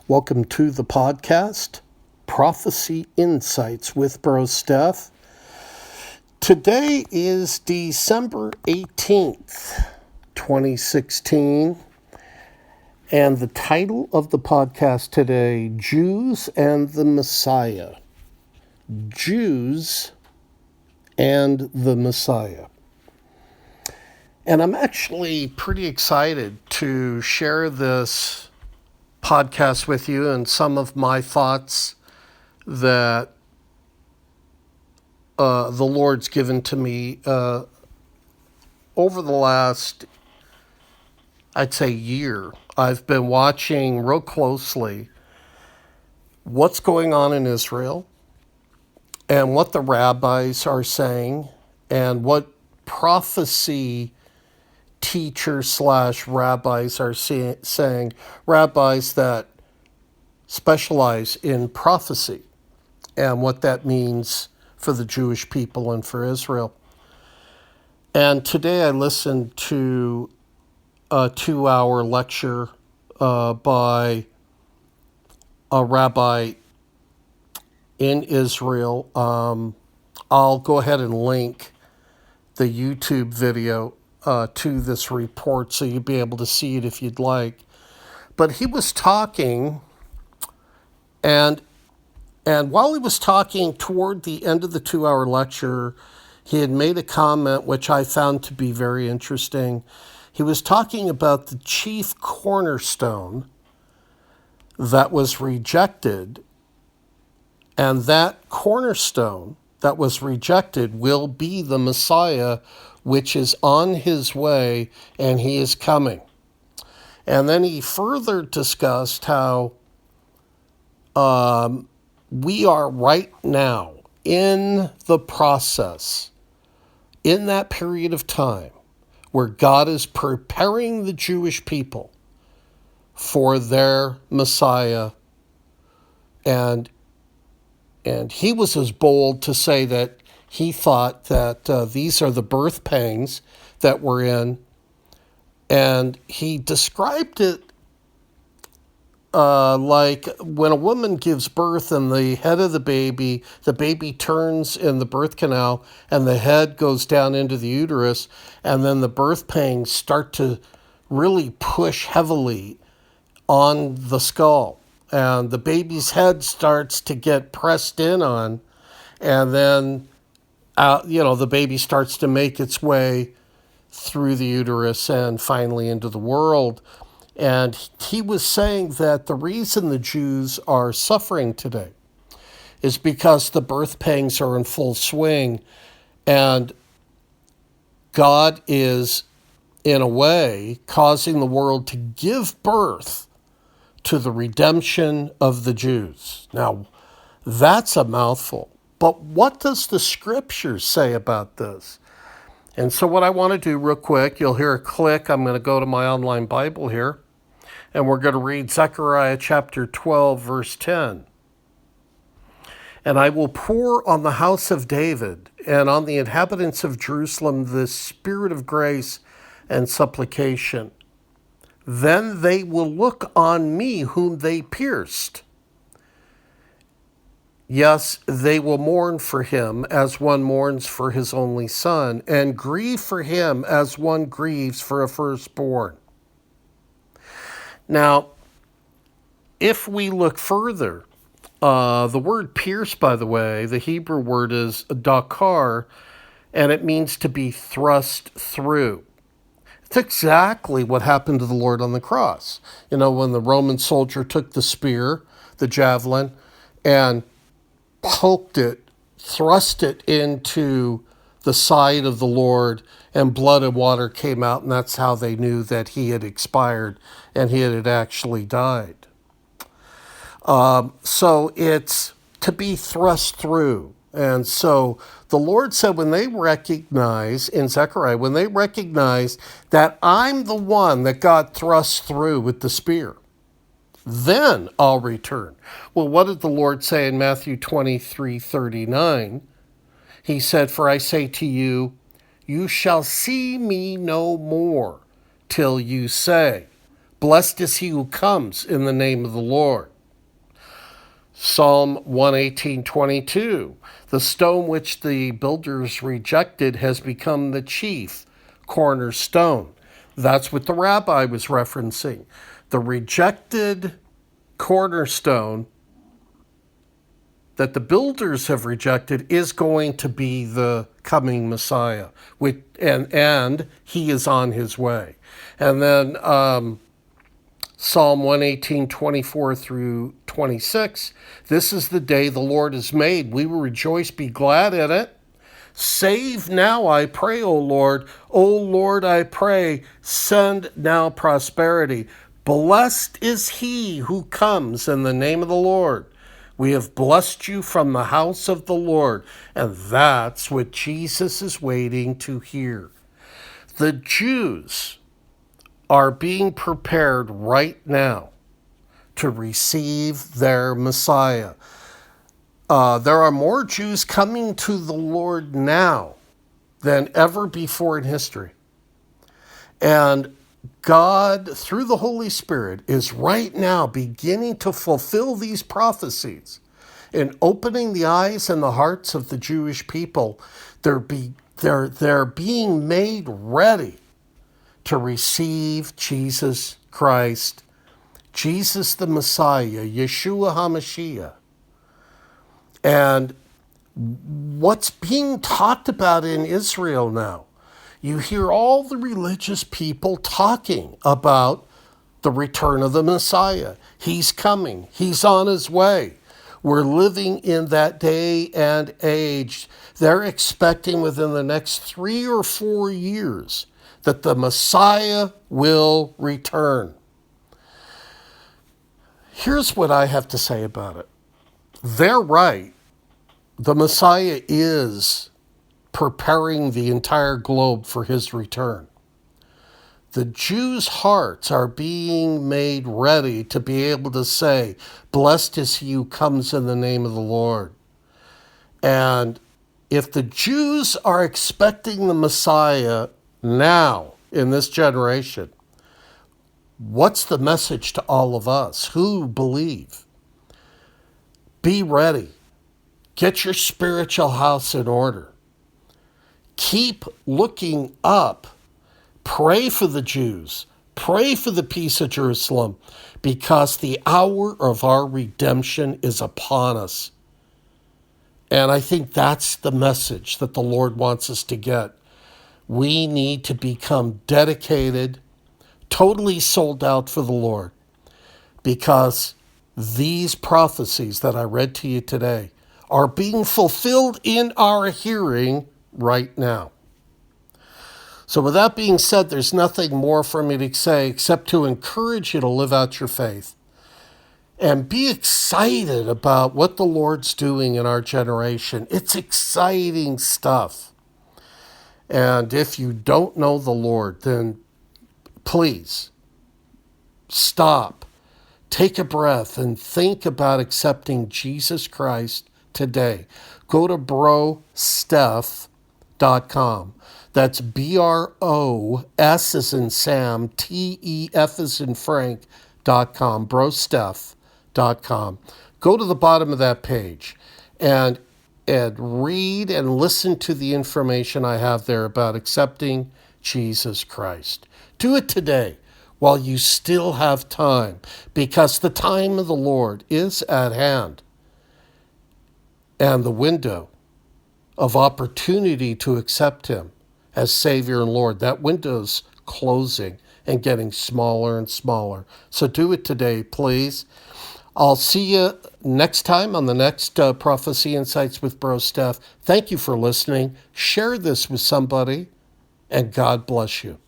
Welcome to the podcast, Prophecy Insights with Bro Steph. Today is December 18th, 2016, and the title of the podcast today, Jews and the Messiah. Jews and the Messiah. And I'm actually pretty excited to share this podcast with you and some of my thoughts that the Lord's given to me over the last, I'd say, year. I've been watching real closely what's going on in Israel and what the rabbis are saying and what prophecy teachers / rabbis are saying, rabbis that specialize in prophecy and what that means for the Jewish people and for Israel. And today I listened to a 2-hour lecture by a rabbi in Israel. I'll go ahead and link the YouTube video to this report so you'll be able to see it if you'd like. But he was talking, and while he was talking toward the end of the 2-hour lecture, he had made a comment which I found to be very interesting. He was talking about the chief cornerstone that was rejected, and that cornerstone that was rejected will be the Messiah, which is on his way, and he is coming. And then he further discussed how we are right now in the process, in that period of time, where God is preparing the Jewish people for their Messiah. And he was as bold to say that he thought that these are the birth pangs that we're in. And he described it like when a woman gives birth and the head of the baby turns in the birth canal and the head goes down into the uterus, and then the birth pangs start to really push heavily on the skull. And the baby's head starts to get pressed in on, and then the baby starts to make its way through the uterus and finally into the world. And he was saying that the reason the Jews are suffering today is because the birth pangs are in full swing, and God is, in a way, causing the world to give birth to the redemption of the Jews. Now, that's a mouthful. But what does the scripture say about this? And so what I want to do real quick, you'll hear a click. I'm going to go to my online Bible here, and we're going to read Zechariah chapter 12, verse 10. And I will pour on the house of David and on the inhabitants of Jerusalem the spirit of grace and supplication. Then they will look on me whom they pierced. Yes, they will mourn for him as one mourns for his only son, and grieve for him as one grieves for a firstborn. Now, if we look further, the word pierce, by the way, the Hebrew word is dakar, and it means to be thrust through. It's exactly what happened to the Lord on the cross. When the Roman soldier took the spear, the javelin, and poked it, thrust it into the side of the Lord, and blood and water came out, and that's how they knew that he had expired and he had actually died. So it's to be thrust through. And so the Lord said when they recognize, in Zechariah, when they recognize that I'm the one that got thrust through with the spear, then I'll return. Well, what did the Lord say in Matthew 23:39? He said, for I say to you, you shall see me no more till you say, blessed is he who comes in the name of the Lord. Psalm 118:22. The stone which the builders rejected has become the chief cornerstone. That's what the rabbi was referencing. The rejected cornerstone that the builders have rejected is going to be the coming Messiah, and he is on his way. And then Psalm 118:24 through 26. This is the day the Lord has made. We will rejoice, be glad in it. Save now, I pray, O Lord. O Lord, I pray, send now prosperity. Blessed is he who comes in the name of the Lord. We have blessed you from the house of the Lord. And that's what Jesus is waiting to hear. The Jews are being prepared right now to receive their Messiah. There are more Jews coming to the Lord now than ever before in history. And God, through the Holy Spirit, is right now beginning to fulfill these prophecies and opening the eyes and the hearts of the Jewish people. They're being made ready to receive Jesus Christ, Jesus the Messiah, Yeshua HaMashiach. And what's being talked about in Israel now, you hear all the religious people talking about the return of the Messiah. He's coming. He's on his way. We're living in that day and age. They're expecting within the next 3 or 4 years that the Messiah will return. Here's what I have to say about it. They're right. The Messiah is preparing the entire globe for his return. The Jews' hearts are being made ready to be able to say, blessed is he who comes in the name of the Lord. And if the Jews are expecting the Messiah now in this generation, what's the message to all of us who believe? Be ready. Get your spiritual house in order. Keep looking up. Pray for the Jews. Pray for the peace of Jerusalem, because the hour of our redemption is upon us. And I think that's the message that the Lord wants us to get. We need to become dedicated, totally sold out for the Lord, because these prophecies that I read to you today are being fulfilled in our hearing right now. So with that being said, there's nothing more for me to say except to encourage you to live out your faith and be excited about what the Lord's doing in our generation. It's exciting stuff. And if you don't know the Lord, then please stop, take a breath, and think about accepting Jesus Christ today. Go to brosteph.com. That's BROS as in Sam, TEF as in Frank.com, brosteph.com. Go to the bottom of that page and read and listen to the information I have there about accepting Jesus Christ. Do it today while you still have time, because the time of the Lord is at hand. And the window of opportunity to accept him as Savior and Lord, that window's closing and getting smaller and smaller. So do it today, please. I'll see you next time on the next Prophecy Insights with Bro Steph. Thank you for listening. Share this with somebody, and God bless you.